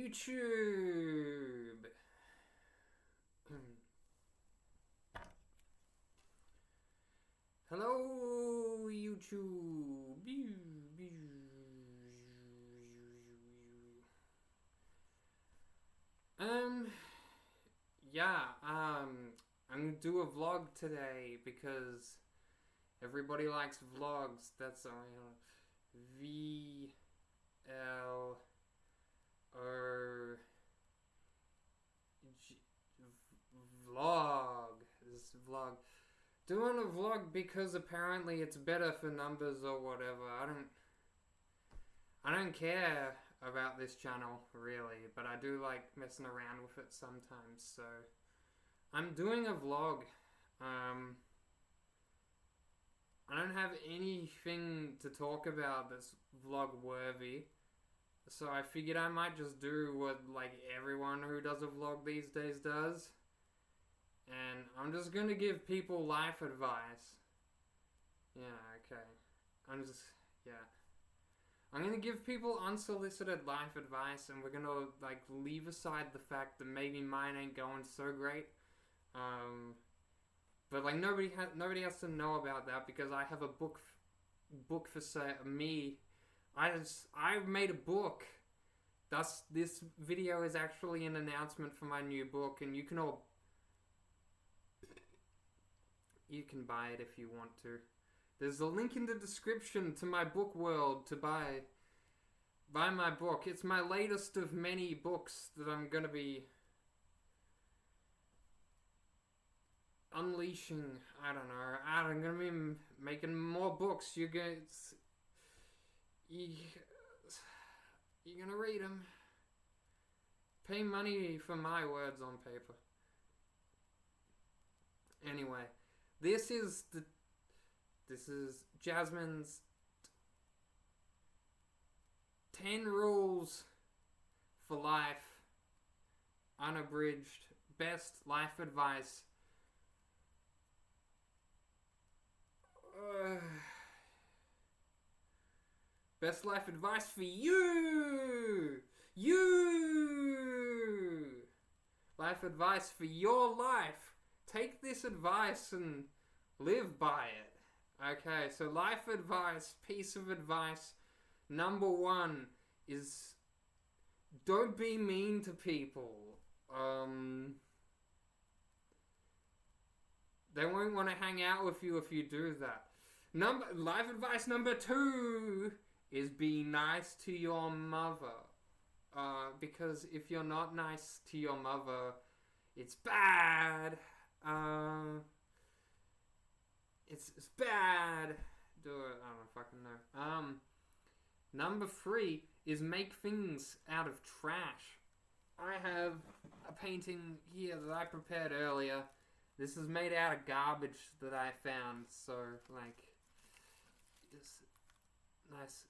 YouTube. Hello, YouTube. I'm gonna do a vlog today because everybody likes vlogs. That's V L O G vlog. This vlog. Doing a vlog because apparently it's better for numbers or whatever. I don't care about this channel really, but I do like messing around with it sometimes. So I'm doing a vlog. I don't have anything to talk about that's vlog worthy. So I figured I might just do what like everyone who does a vlog these days does. And I'm just gonna give people life advice. Yeah, okay. I'm gonna give people unsolicited life advice, and we're gonna like leave aside the fact that maybe mine ain't going so great. But like nobody has to know about that because I have a book for me. I've made a book. Thus, this video is actually an announcement for my new book, and you can buy it if you want to. There's a link in the description to my book world to buy my book. It's my latest of many books that I'm gonna be unleashing. I don't know. I'm gonna be making more books. You're gonna read them. Pay money for my words on paper. Anyway, this is Jasmine's 10 rules for life, unabridged, best life advice. Best life advice for you! Life advice for your life. Take this advice and live by it. Okay, so life advice, piece of advice, number 1 is don't be mean to people. They won't want to hang out with you if you do that. Life advice number 2 is be nice to your mother. Because if you're not nice to your mother, it's bad. It's bad. Do it. I don't fucking know. Number 3 is make things out of trash. I have a painting here that I prepared earlier. This is made out of garbage that I found. So like, it's nice.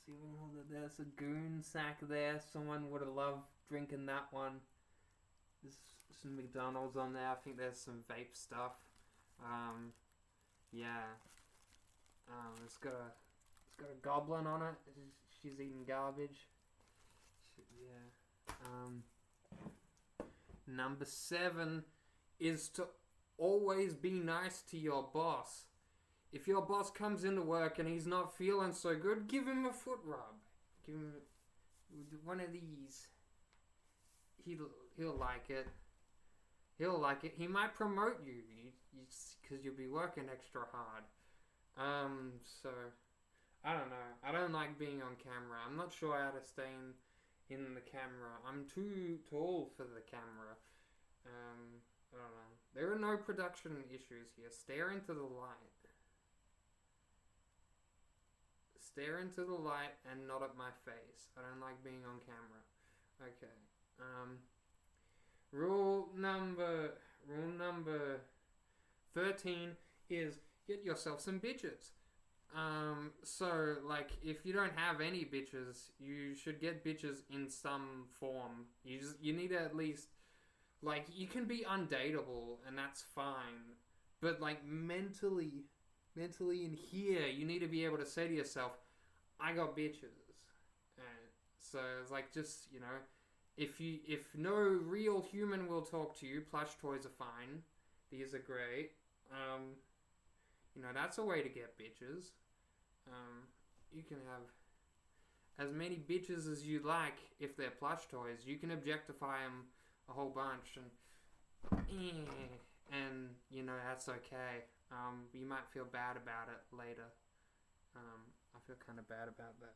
See, there's a goon sack there. Someone would have loved drinking that one. There's some McDonald's on there. I think there's some vape stuff. Yeah. It's got a goblin on it. She's eating garbage. Yeah. Number 7 is to always be nice to your boss. If your boss comes into work and he's not feeling so good, give him a foot rub. Give him one of these. He'll like it. He'll like it. He might promote you because you'll be working extra hard. So I don't know. I don't like being on camera. I'm not sure how to stay in the camera. I'm too tall for the camera. I don't know. There are no production issues here. Stare into the light. Stare into the light and not at my face. I don't like being on camera. Okay. Rule number 13 is get yourself some bitches. So like if you don't have any bitches, you should get bitches in some form. You need to at least, like, you can be undateable and that's fine, but like mentally in here, you need to be able to say to yourself, I got bitches. So it's like, just, if no real human will talk to you, plush toys are fine. These are great. That's a way to get bitches. You can have as many bitches as you like if they're plush toys. You can objectify them a whole bunch, and that's okay. You might feel bad about it later. I feel kind of bad about that.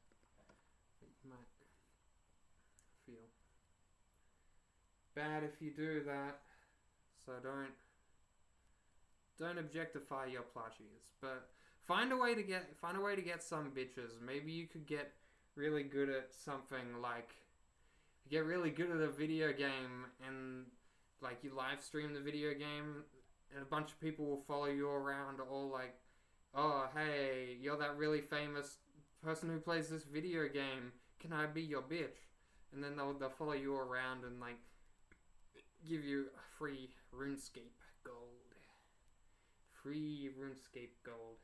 But you might feel bad if you do that. So don't objectify your plushies. But find a way to get some bitches. Maybe you could get really good at something, like get really good at a video game, and like you live stream the video game, and a bunch of people will follow you around, all like, oh, hey, you're that really famous person who plays this video game. Can I be your bitch? And then they'll follow you around and like give you free RuneScape gold. Free RuneScape gold.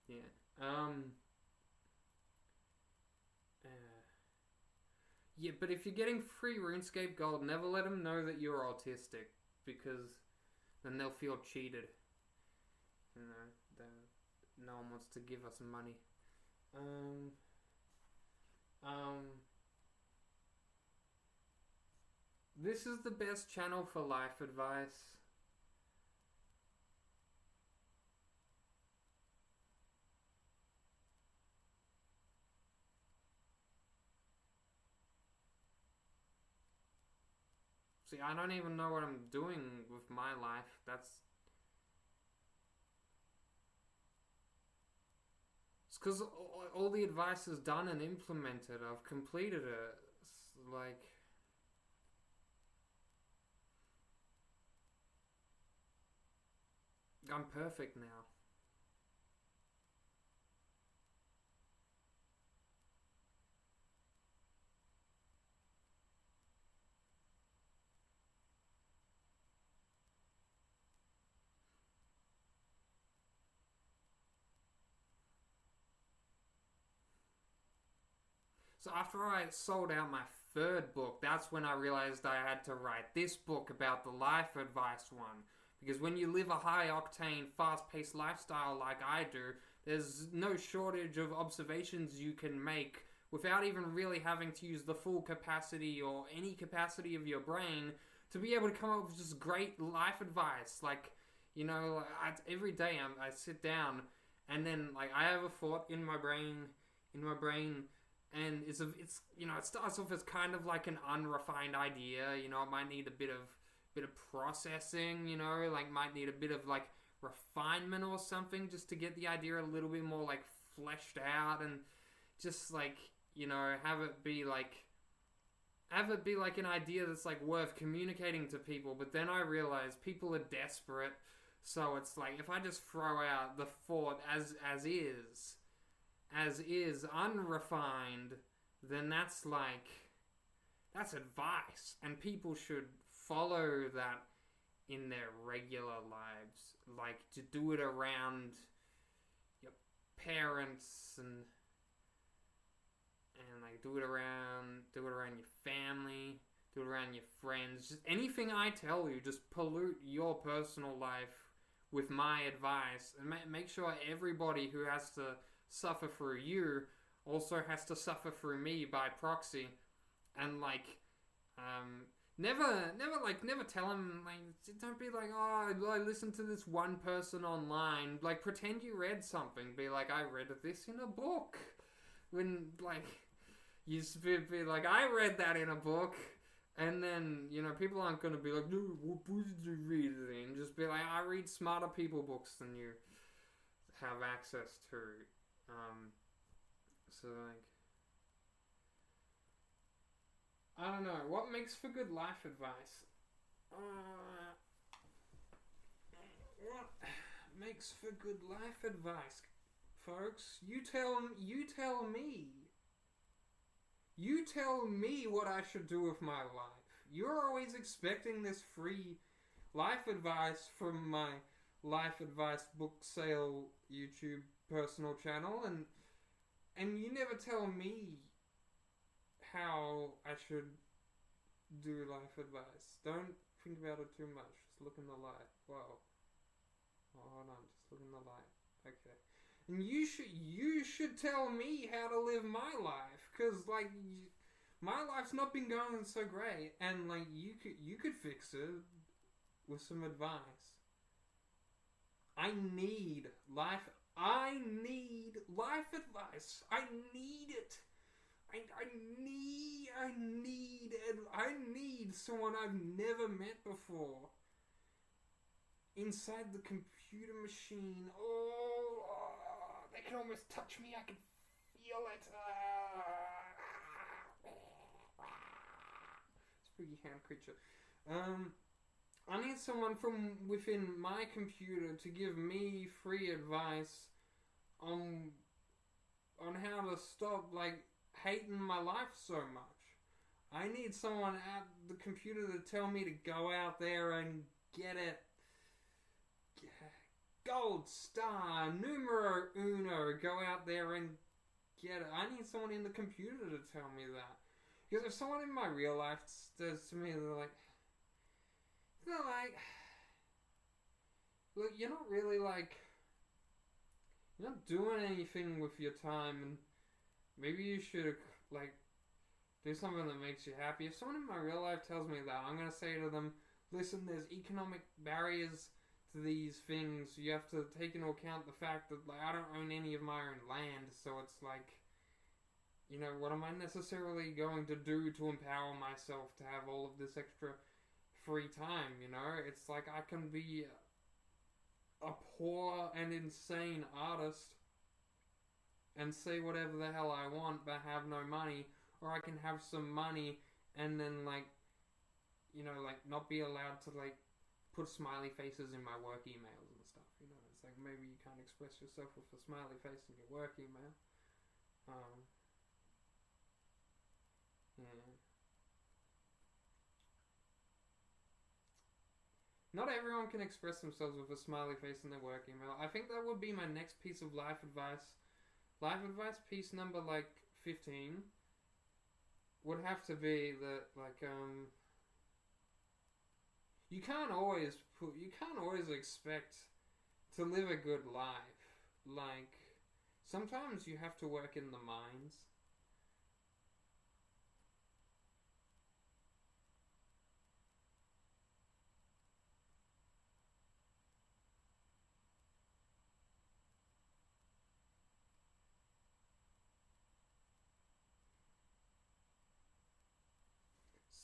Yeah. Yeah, but if you're getting free RuneScape gold, never let them know that you're autistic, because then they'll feel cheated. No one wants to give us money. This is the best channel for life advice. See, I don't even know what I'm doing with my life. It's because all the advice is done and implemented. I've completed it. It's like, I'm perfect now. So after I sold out my third book, that's when I realized I had to write this book about the life advice one. Because when you live a high-octane, fast-paced lifestyle like I do, there's no shortage of observations you can make without even really having to use the full capacity or any capacity of your brain to be able to come up with just great life advice. Like, every day I sit down and then like I have a thought in my brain, and it starts off as kind of like an unrefined idea. It might need a bit of processing. Like might need a bit of like refinement or something, just to get the idea a little bit more like fleshed out, and just like have it be like an idea that's like worth communicating to people. But then I realize people are desperate, so it's like if I just throw out the thought as is unrefined, then that's advice, and people should follow that in their regular lives, like to do it around your parents and like do it around your family, do it around your friends. Just anything I tell you, just pollute your personal life with my advice, and make sure everybody who has to suffer through you also has to suffer through me by proxy. And like never tell them, like, don't be like, oh, I listened to this one person online. Like, pretend you read something. Be like, I read this in a book. When like you be like, I read that in a book. And then, people aren't going to be like, no, what book did you read it in? Just be like, I read smarter people books than you have access to. So like, I don't know, what makes for good life advice? What makes for good life advice, folks? You tell me. You tell me what I should do with my life. You're always expecting this free life advice from my life advice book sale YouTube personal channel, and you never tell me how I should do life advice. Don't think about it too much. Just look in the light. Wow. Oh, hold on. Just look in the light. Okay. And you should tell me how to live my life, cause like my life's not been going so great, and like you could fix it with some advice. I need life advice. I need it. I need someone I've never met before. Inside the computer machine. Oh, they can almost touch me. I can feel it. It's a pretty hand creature. I need someone from within my computer to give me free advice on how to stop like hating my life so much. I need someone at the computer to tell me to go out there and get it. Gold star, numero uno, go out there and get it. I need someone in the computer to tell me that. Because if someone in my real life says to me, they're like, look, you're not really you're not doing anything with your time, and maybe you should, like, do something that makes you happy. If someone in my real life tells me that, I'm going to say to them, listen, there's economic barriers to these things. You have to take into account the fact that, like, I don't own any of my own land, so it's like, you know, what am I necessarily going to do to empower myself to have all of this extra free time, you know? It's like I can be a poor and insane artist and say whatever the hell I want but have no money, or I can have some money and then, like, you know, like, not be allowed to, like, put smiley faces in my work emails and stuff, you know? It's like, maybe you can't express yourself with a smiley face in your work email. Yeah. Not everyone can express themselves with a smiley face in their work email. I think that would be my next piece of life advice. Life advice piece number, like, 15 would have to be that, like, you can't always expect to live a good life. Like, sometimes you have to work in the mines.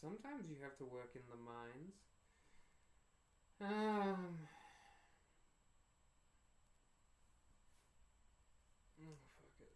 Sometimes you have to work in the mines. Oh, fuck it.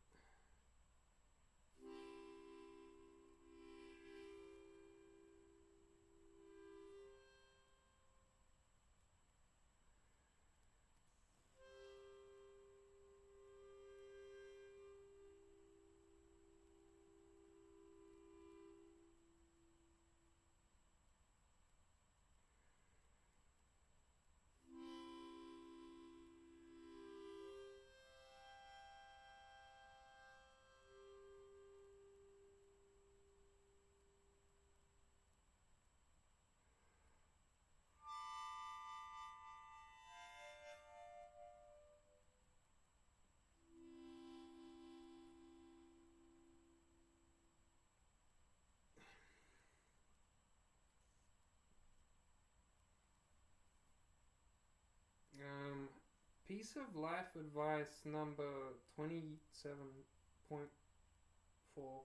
Piece of life advice number 27.4.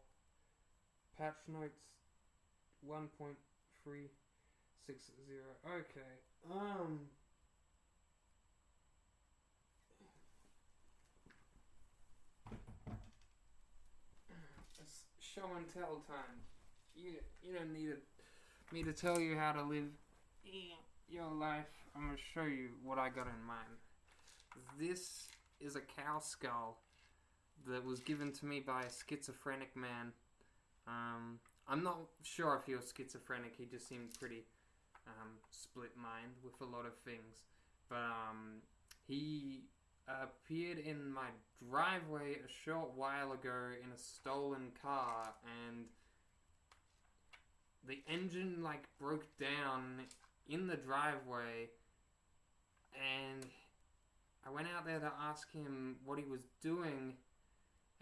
Patch notes 1.360. Okay. It's show and tell time. You don't need me to tell you how to live your life. I'm gonna show you what I got in mind. This is a cow skull that was given to me by a schizophrenic man. I'm not sure if he was schizophrenic. He just seemed pretty split mind with a lot of things. But he appeared in my driveway a short while ago in a stolen car, and the engine like broke down in the driveway, and I went out there to ask him what he was doing,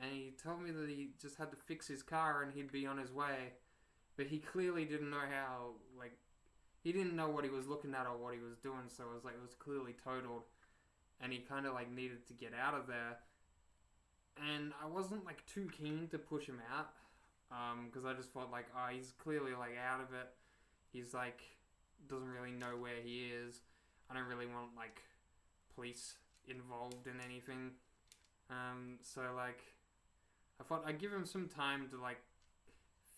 and he told me that he just had to fix his car and he'd be on his way. But he clearly didn't know how, like, he didn't know what he was looking at or what he was doing, so it was clearly totaled. And he kind of, like, needed to get out of there. And I wasn't, like, too keen to push him out, because I just thought, like, oh, he's clearly, like, out of it. He's, like, doesn't really know where he is. I don't really want, like, police involved in anything. So, like, I thought I'd give him some time to, like,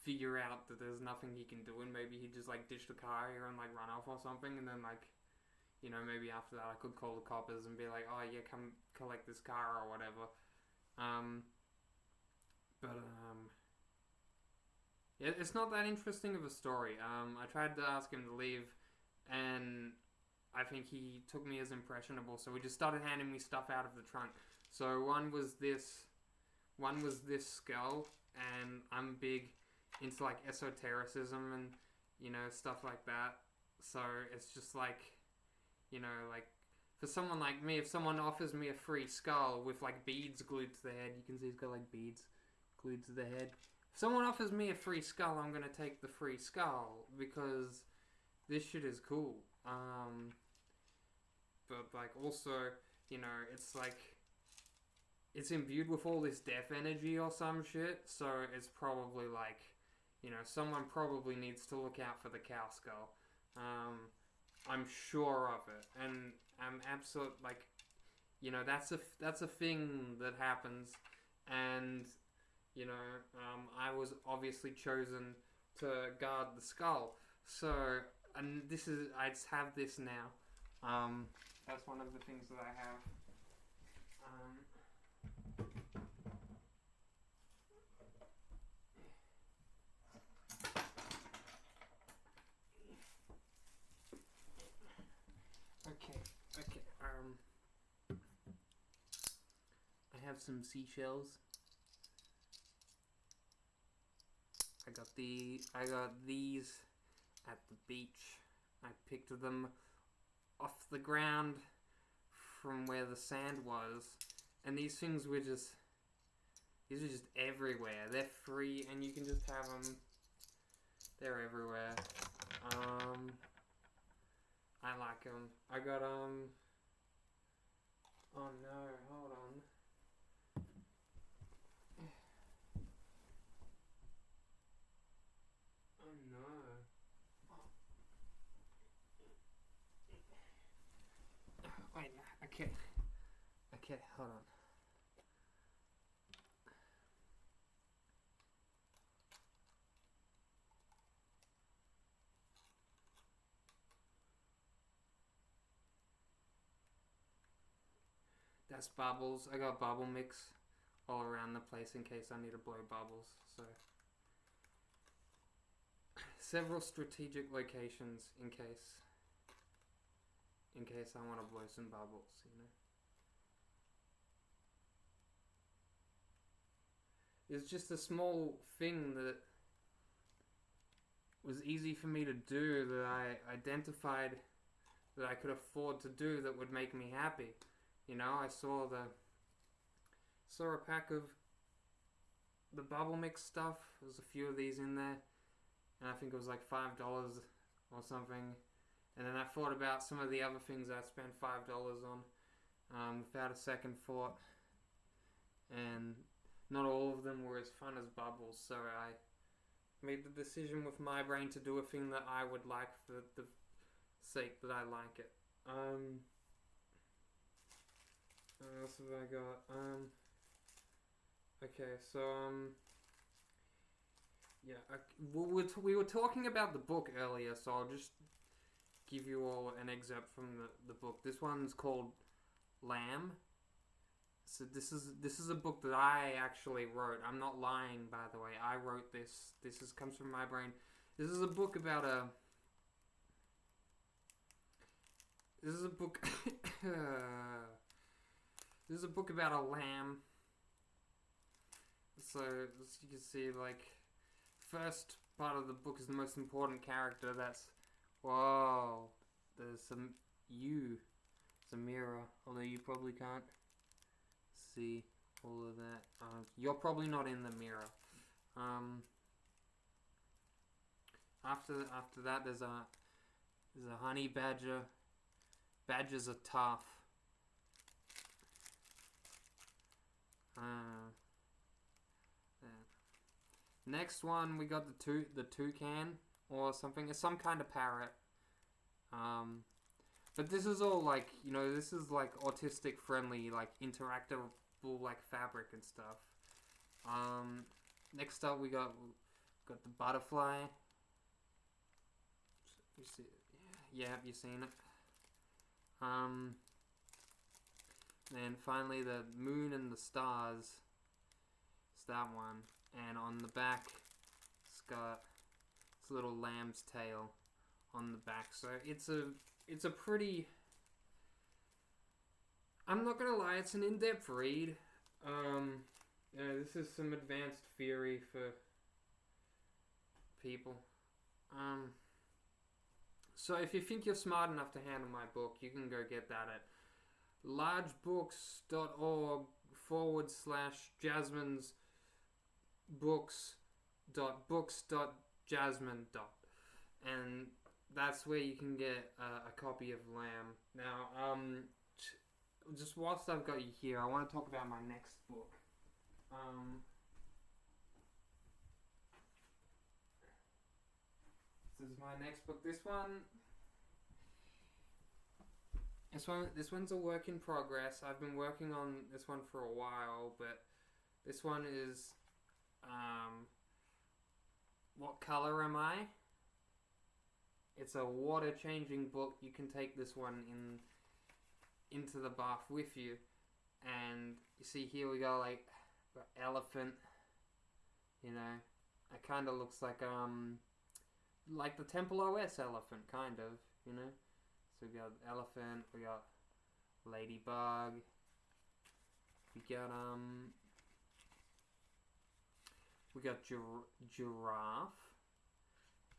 figure out that there's nothing he can do, and maybe he'd just, like, ditch the car here and, like, run off or something, and then, like, you know, maybe after that I could call the coppers and be like, oh, yeah, come collect this car or whatever. Yeah, it's not that interesting of a story. I tried to ask him to leave, and I think he took me as impressionable, so he just started handing me stuff out of the trunk. So one was this skull, and I'm big into, like, esotericism and, you know, stuff like that. So it's just like, you know, like, for someone like me, if someone offers me a free skull with, like, beads glued to the head, you can see he's got, like, beads glued to the head. If someone offers me a free skull, I'm gonna take the free skull, because this shit is cool. But, like, also, you know, it's, like, it's imbued with all this death energy or some shit, so it's probably, like, you know, someone probably needs to look out for the cow skull. I'm sure of it, and I'm absolute, like, you know, that's a thing that happens, and, you know, I was obviously chosen to guard the skull, so, and I just have this now. That's one of the things that I have. Okay. I have some seashells. I got these at the beach. I picked them off the ground from where the sand was, and these things were just everywhere. They're free, and you can just have them. They're everywhere. I like them. I got oh no, hold on. Oh no. Wait, okay, hold on. That's bubbles. I got bubble mix all around the place in case I need to blow bubbles. So several strategic locations in case I want to blow some bubbles, you know. It's just a small thing that was easy for me to do, that I identified that I could afford to do, that would make me happy. You know, I saw a pack of the bubble mix stuff. There's a few of these in there, and I think it was like $5 or something. And then I thought about some of the other things I spent $5 on, without a second thought. And not all of them were as fun as bubbles, so I made the decision with my brain to do a thing that I would like for the sake that I like it. What else have I got? Okay, so, yeah, we were talking about the book earlier, so I'll just give you all an excerpt from the book. This one's called Lamb. So this is a book that I actually wrote. I'm not lying, by the way. I wrote this. Comes from my brain. This is a book about This is a book. This is a book about a lamb. So, as you can see, like, first part of the book is the most important character. That's, whoa, there's some, it's a mirror, although you probably can't see all of that. You're probably not in the mirror. After that, there's a honey badger. Badgers are tough. Next one, we got the toucan or something. It's some kind of parrot. But this is all like, you know, this is like autistic friendly, like interactable like fabric and stuff. Next up we got the butterfly. You see, yeah, you've seen it. And finally the moon and the stars. It's that one. And on the back, it's got this little lamb's tail on the back. So it's a pretty. I'm not gonna lie, it's an in-depth read. This is some advanced theory for people. So if you think you're smart enough to handle my book, you can go get that at largebooks.org/Jasmine's books.jasmine. And that's where you can get a copy of Lamb. Now, just whilst I've got you here, I want to talk about my next book. This is my next book. This one's a work in progress. I've been working on this one for a while, but this one is What Color Am I? It's a water changing book. You can take this one into the bath with you. And you see here we got like got elephant, you know. It kind of looks like the Temple OS elephant, kind of, you know. So we got elephant, we got ladybug, we got giraffe,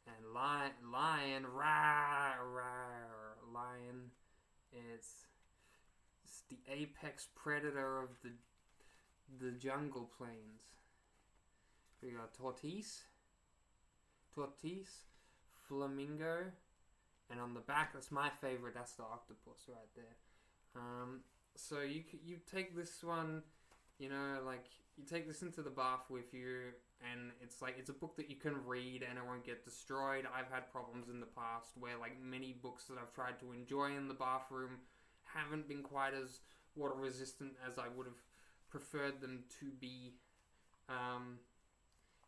and lion, lion. It's the apex predator of the jungle plains. We got tortoise, flamingo, and on the back, that's my favorite. That's the octopus right there. So you take this one, you know, like you take this into the bath with you, and it's like it's a book that you can read and it won't get destroyed. I've had problems in the past where like many books that I've tried to enjoy in the bathroom haven't been quite as water resistant as I would have preferred them to be.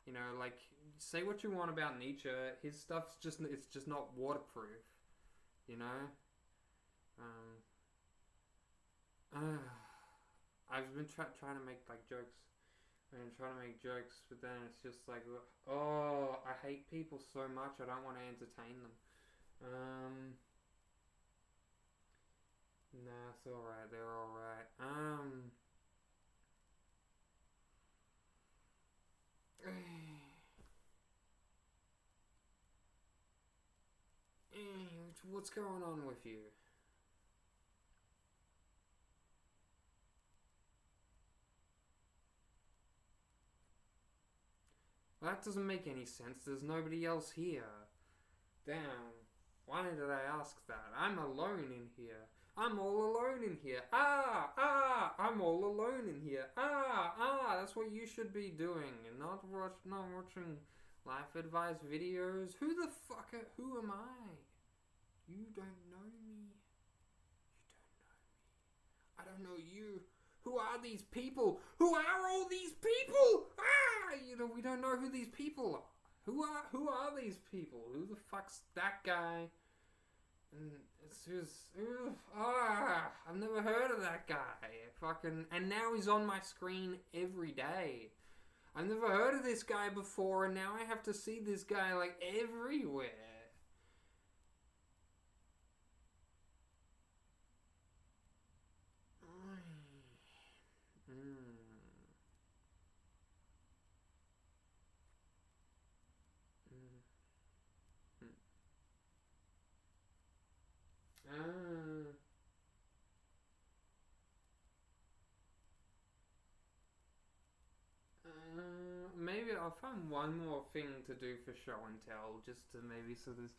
You know, like, say what you want about Nietzsche, his stuff's just not waterproof, you know? I've been trying to make, like, jokes, but then it's just like, oh, I hate people so much, I don't want to entertain them. Nah, it's alright, they're alright. What's going on with you? Well, that doesn't make any sense. There's nobody else here. Damn. Why did I ask that? I'm alone in here. I'm all alone in here. I'm all alone in here. That's what you should be doing, and not watching life advice videos. Who am I? You don't know me. I don't know you. Who are these people? Who are all these people? You know, we don't know who these people are. Who are these people? Who the fuck's that guy? And it's just, I've never heard of that guy. And now he's on my screen every day. I've never heard of this guy before, and now I have to see this guy like everywhere. I'll find one more thing to do for show and tell, just to maybe so this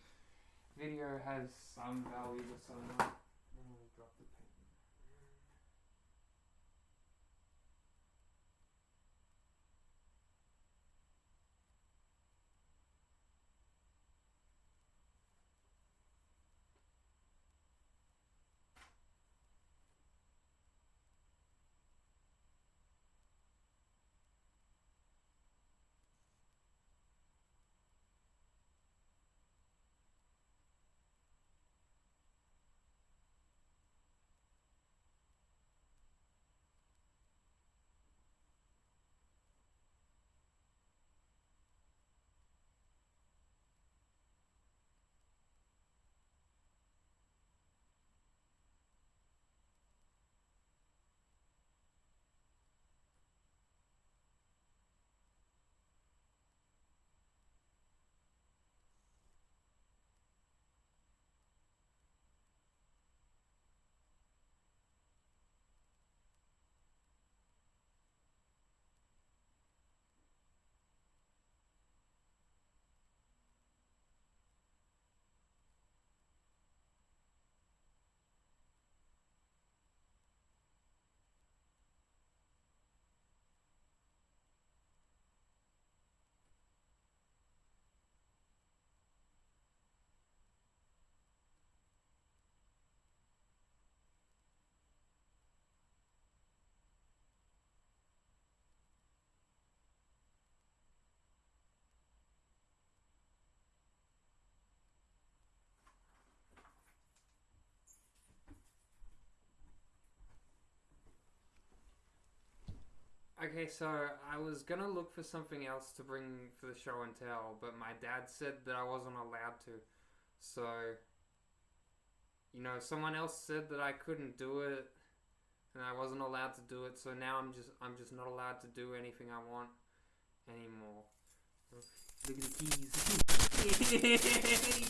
video has some value to someone. Drop the pen. Okay, so I was gonna look for something else to bring for the show and tell, but my dad said that I wasn't allowed to. So, someone else said that I couldn't do it, and I wasn't allowed to do it. So now I'm just not allowed to do anything I want anymore. Look at the keys. Yeah.